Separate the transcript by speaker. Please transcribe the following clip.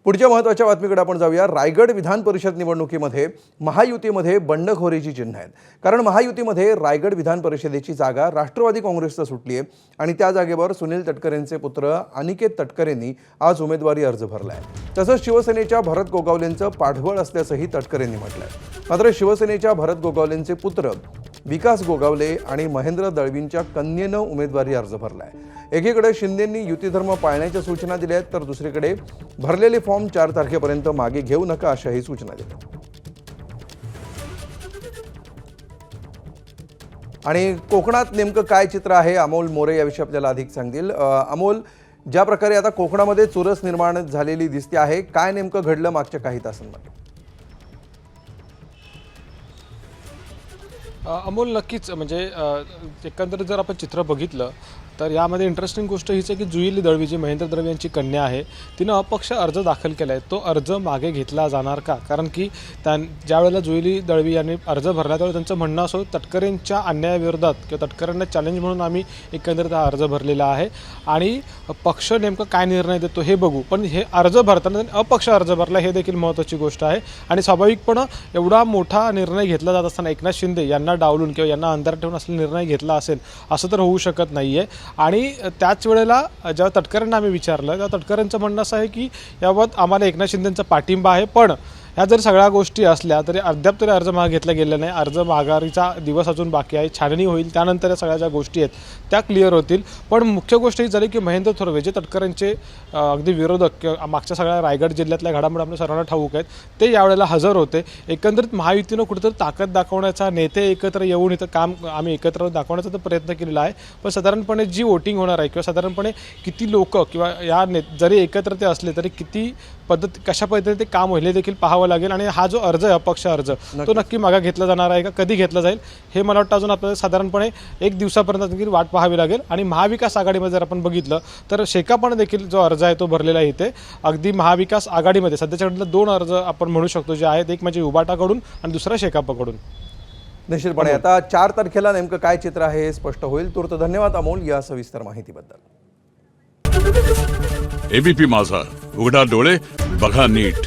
Speaker 1: पुढच्या महत्त्वाच्या बातमीकडे आपण जाऊया। रायगड विधान परिषद निवडणुकीमध्ये महायुतीमध्ये बंडखोरीची चिन्ह आहेत। कारण महायुतीमध्ये रायगड विधान परिषदेची जागा राष्ट्रवादी काँग्रेसला सुटली आहे आणि त्या जागेवर सुनील तटकरेंचे पुत्र अनिकेत तटकरेंनी आज उमेदवारी अर्ज भरला आहे। तसंच शिवसेनेच्या भरत गोगावलेंचं पाठबळ असल्याचंही तटकरेंनी म्हटलंय। मात्र शिवसेनेच्या भरत गोगावलेंचे पुत्र विकास गोगावले आणि महेंद्र दळवींच्या कन्येनं उमेदवारी अर्ज भरलाय। एकीकडे शिंदेंनी युतीधर्म पाळण्याच्या सूचना दिल्या आहेत, तर दुसरीकडे भरलेले फॉर्म 4 तारखेपर्यंत मागे घेऊ नका अशाही सूचना दिल्या। आणि कोकणात नेमकं काय चित्र आहे, अमोल मोरे याविषयी आपल्याला अधिक सांगतील। अमोल, ज्या प्रकारे आता कोकणामध्ये चुरस निर्माण झालेली दिसते आहे, काय नेमकं घडलं मागच्या काही तासांमध्ये?
Speaker 2: अमोल, नक्कीच म्हणजे एकंदरीत जर आपण चित्र बघितलं तर यामध्ये इंटरेस्टिंग गोष्ट हीच आहे की जुईली दळवी जी महेंद्र दळवी यांची कन्या आहे तिनं अपक्ष अर्ज दाखल केला आहे। तो अर्ज मागे घेतला जाणार का? कारण की ज्या वेळेला जुईली दळवी यांनी अर्ज भरला त्यावेळी त्यांचं म्हणणं असं तटकरेंच्या अन्यायाविरोधात किंवा तटकरेंना चॅलेंज म्हणून आम्ही एकंदरीत हा अर्ज भरलेला आहे आणि पक्ष नेमकं काय निर्णय देतो हे बघू, पण हे अर्ज भरताना त्यांनी अपक्ष अर्ज भरला हे देखील महत्त्वाची गोष्ट आहे। आणि स्वाभाविकपणे एवढा मोठा निर्णय घेतला जात असताना एकनाथ शिंदे यांना डावलून किंवा यांना अंधारात ठेवून असलेला निर्णय घेतला असेल असं तर होऊ शकत नाही आहे। आणि त्याच वेळेला जेव्हा तटकरेंना आम्ही विचारलं तेव्हा तटकरेंचं म्हणणं असं आहे की याबाबत आम्हाला एकनाथ शिंदेंचा पाठिंबा आहे, पण ह्या जर सगळ्या गोष्टी असल्या तरी अद्याप तरी अर्ज मागे घेतला गेला नाही। अर्ज माघारीचा दिवस अजून बाकी आहे, छाननी होईल, त्यानंतर या सगळ्या ज्या गोष्टी आहेत त्या क्लिअर होतील। पण मुख्य गोष्ट ही झाली की महेंद्र थोरवे जे तटकरेंचे अगदी विरोधक किंवा मागच्या सगळ्या रायगड जिल्ह्यातल्या घडामोडी आपल्या सर्वांना ठाऊक आहेत, ते यावेळेला हजर होते। एकंदरीत महायुतीनं कुठेतरी ताकद दाखवण्याचा, नेते एकत्र येऊन इथं काम आम्ही एकत्र दाखवण्याचा तर प्रयत्न केलेला आहे, पण साधारणपणे जी वोटिंग होणार आहे किंवा साधारणपणे किती लोक किंवा या जरी एकत्र ते असले तरी किती कशा पद्धतीने ते काम होईल हे देखील पाहावं लागेल। आणि हा जो अर्ज आहे अपक्ष अर्ज तो नक्की मागे घेतला जाणार आहे का, कधी घेतला जाईल हे मला वाटतं अजून आपल्याला साधारणपणे 1 दिवसापर्यंत वाट पाहावी लागेल। आणि महाविकास आघाडीमध्ये जर आपण बघितलं तर शेकापनं देखील जो अर्ज आहे तो भरलेला आहे इथे। अगदी महाविकास आघाडीमध्ये सध्याच्याकडे 2 अर्ज आपण म्हणू शकतो जे आहेत, एक म्हणजे उबाटाकडून आणि दुसरा शेकापकडून।
Speaker 1: निश्चितपणे आता 4 तारखेला नेमकं काय चित्र आहे हे स्पष्ट होईल। तूर्त धन्यवाद अमोल या सविस्तर माहितीबद्दल।
Speaker 3: एबीपी माझा, उघडा डोळे बघा नीट।